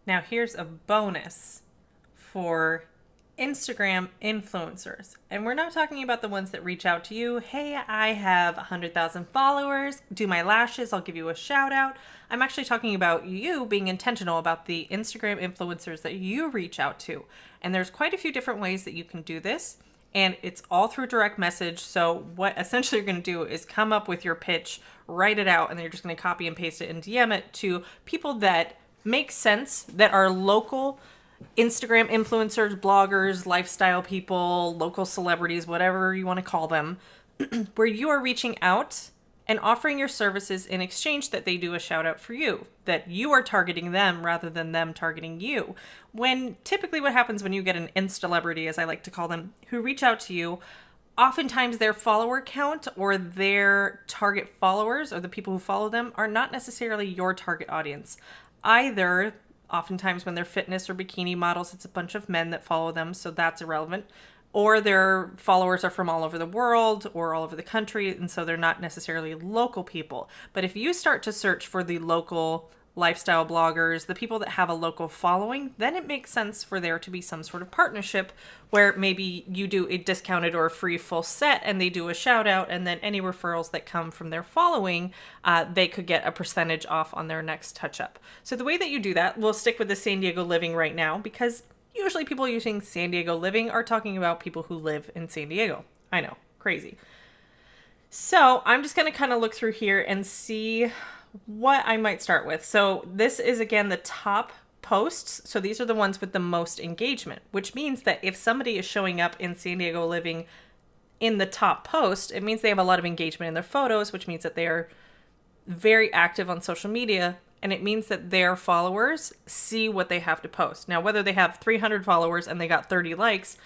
Now here's a bonus for Instagram influencers. And we're not talking about the ones that reach out to you. Hey, I have 100,000 followers. Do my lashes. I'll give you a shout out. I'm actually talking about you being intentional about the Instagram influencers that you reach out to. And there's quite a few different ways that you can do this. And it's all through direct message. So what essentially you're going to do is come up with your pitch, write it out, and then you're just going to copy and paste it and DM it to people that make sense, that are local Instagram influencers, bloggers, lifestyle people, local celebrities, whatever you want to call them, where you are reaching out and offering your services in exchange that they do a shout out for you, that you are targeting them rather than them targeting you. When typically what happens when you get an Insta-lebrity, as I like to call them, who reach out to you, oftentimes their follower count or their target followers or the people who follow them are not necessarily your target audience. Either, oftentimes when they're fitness or bikini models, it's a bunch of men that follow them, so that's irrelevant. Or their followers are from all over the world or all over the country, and so they're not necessarily local people. But if you start to search for the local lifestyle bloggers, the people that have a local following, then it makes sense for there to be some sort of partnership where maybe you do a discounted or a free full set and they do a shout out, and then any referrals that come from their following, they could get a percentage off on their next touch up. So the way that you do that, we'll stick with the San Diego living right now, because usually people using San Diego living are talking about people who live in San Diego. I know, crazy. So I'm just going to kind of look through here and see what I might start with. So this is, again, the top posts. So these are the ones with the most engagement, which means that if somebody is showing up in San Diego living in the top post, it means they have a lot of engagement in their photos, which means that they are very active on social media. And it means that their followers see what they have to post. Now, whether they have 300 followers and they got 30 likes,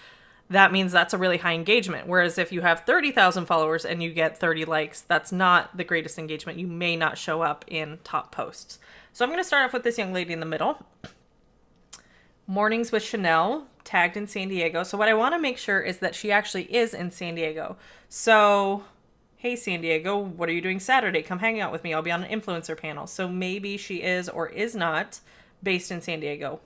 that means that's a really high engagement. Whereas if you have 30,000 followers and you get 30 likes, that's not the greatest engagement. You may not show up in top posts. So I'm going to start off with this young lady in the middle. Mornings with Chanel, tagged in San Diego. So what I want to make sure is that she actually is in San Diego. So, hey, San Diego, what are you doing Saturday? Come hang out with me. I'll be on an influencer panel. So maybe she is or is not based in San Diego.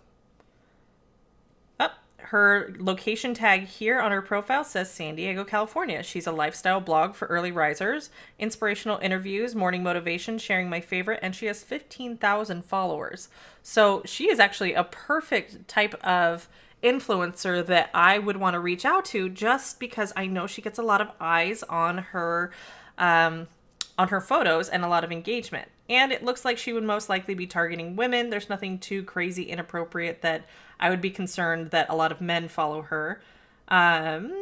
Her location tag here on her profile says San Diego, California. She's a lifestyle blog for early risers, inspirational interviews, morning motivation, sharing my favorite, and she has 15,000 followers. So she is actually a perfect type of influencer that I would want to reach out to, just because I know she gets a lot of eyes on her photos and a lot of engagement. And it looks like she would most likely be targeting women. There's nothing too crazy inappropriate that I would be concerned that a lot of men follow her. And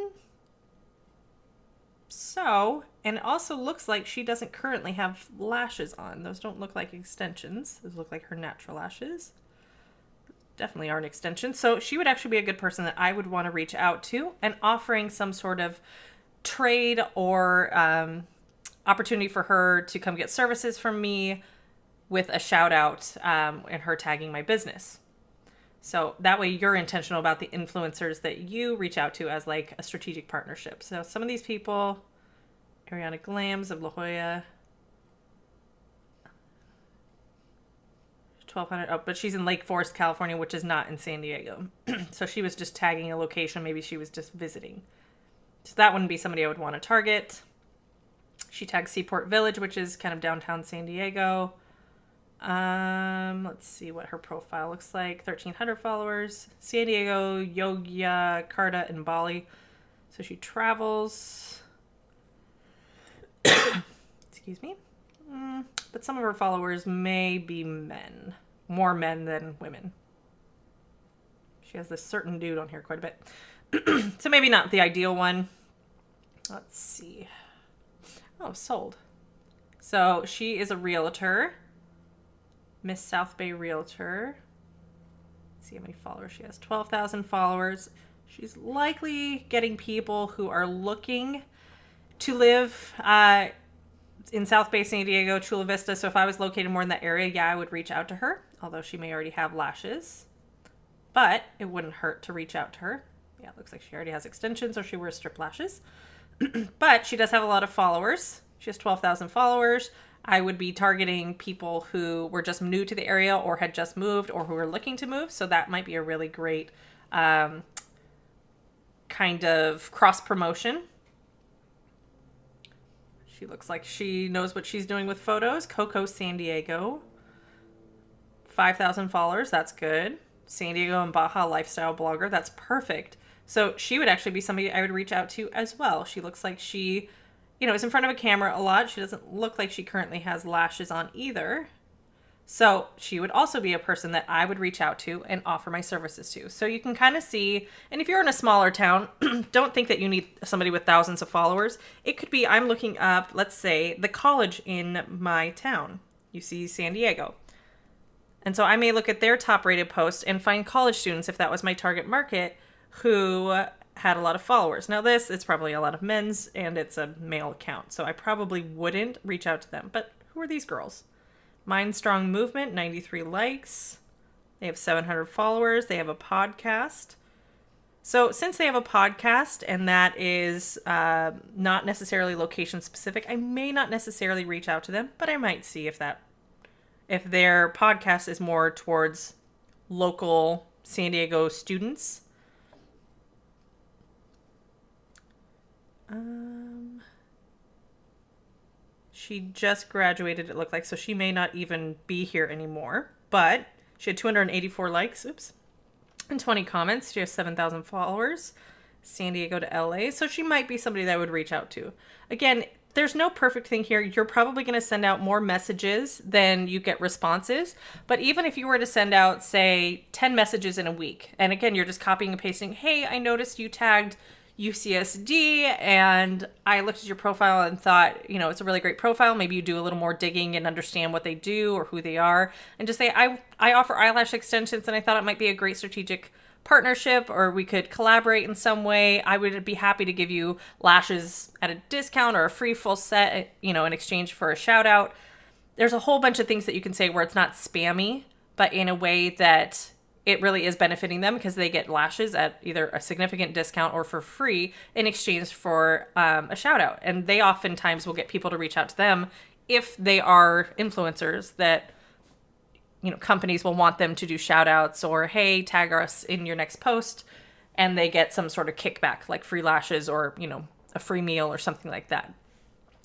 it also looks like she doesn't currently have lashes on. Those don't look like extensions. Those look like her natural lashes. Definitely aren't extensions. So she would actually be a good person that I would want to reach out to, and offering some sort of trade or opportunity for her to come get services from me with a shout out and her tagging my business. So that way you're intentional about the influencers that you reach out to as like a strategic partnership. So some of these people, Ariana Glams of La Jolla, 1,200. Oh, but she's in Lake Forest, California, which is not in San Diego. So she was just tagging a location. Maybe she was just visiting. So that wouldn't be somebody I would want to target. She tags Seaport Village, which is kind of downtown San Diego. Let's see what her profile looks like. 1,300 followers. San Diego, Yogyakarta, and Bali. So she travels. Excuse me. But some of her followers may be men. More men than women. She has this certain dude on here quite a bit. So maybe not the ideal one. Let's see. Oh, sold. So she is a realtor. Miss South Bay Realtor. Let's see how many followers she has. 12,000 followers. She's likely getting people who are looking to live in South Bay, San Diego, Chula Vista. So if I was located more in that area, yeah, I would reach out to her. Although she may already have lashes. But it wouldn't hurt to reach out to her. Yeah, it looks like she already has extensions, or she wears strip lashes. But she does have a lot of followers. She has 12,000 followers. I would be targeting people who were just new to the area or had just moved or who were looking to move. So that might be a really great kind of cross promotion. She looks like she knows what she's doing with photos. Coco San Diego. 5,000 followers. That's good. San Diego and Baja lifestyle blogger. That's perfect. So she would actually be somebody I would reach out to as well. She looks like she, is in front of a camera a lot. She doesn't look like she currently has lashes on either. So she would also be a person that I would reach out to and offer my services to. So you can kind of see, and if you're in a smaller town, don't think that you need somebody with thousands of followers. It could be, I'm looking up, let's say, the college in my town. You see San Diego. And so I may look at their top rated posts and find college students, if that was my target market, who had a lot of followers. Now it's probably a lot of men's and it's a male account. So I probably wouldn't reach out to them. But who are these girls? Mind Strong Movement, 93 likes. They have 700 followers. They have a podcast. So since they have a podcast and that is not necessarily location specific, I may not necessarily reach out to them, but I might see if their podcast is more towards local San Diego students. She just graduated, it looked like, so she may not even be here anymore. But she had 284 likes, and 20 comments. She has 7,000 followers. San Diego to LA, so she might be somebody that I would reach out to. Again, there's no perfect thing here. You're probably going to send out more messages than you get responses. But even if you were to send out, say, 10 messages in a week, and again, you're just copying and pasting, hey, I noticed you tagged UCSD and I looked at your profile and thought, it's a really great profile. Maybe you do a little more digging and understand what they do or who they are, and just say, I offer eyelash extensions and I thought it might be a great strategic partnership, or we could collaborate in some way. I would be happy to give you lashes at a discount or a free full set, in exchange for a shout out. There's a whole bunch of things that you can say where it's not spammy, but in a way that it really is benefiting them because they get lashes at either a significant discount or for free in exchange for a shout out. And they oftentimes will get people to reach out to them if they are influencers that, companies will want them to do shout outs or, hey, tag us in your next post. And they get some sort of kickback like free lashes or, a free meal or something like that.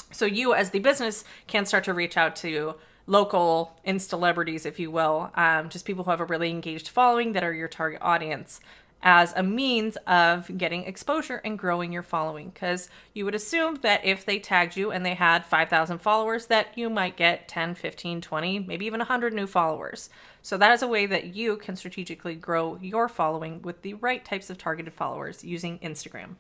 So you as the business can start to reach out to local Insta-lebrities, if you will, just people who have a really engaged following that are your target audience, as a means of getting exposure and growing your following. Because you would assume that if they tagged you and they had 5,000 followers, that you might get 10, 15, 20, maybe even 100 new followers. So that is a way that you can strategically grow your following with the right types of targeted followers using Instagram.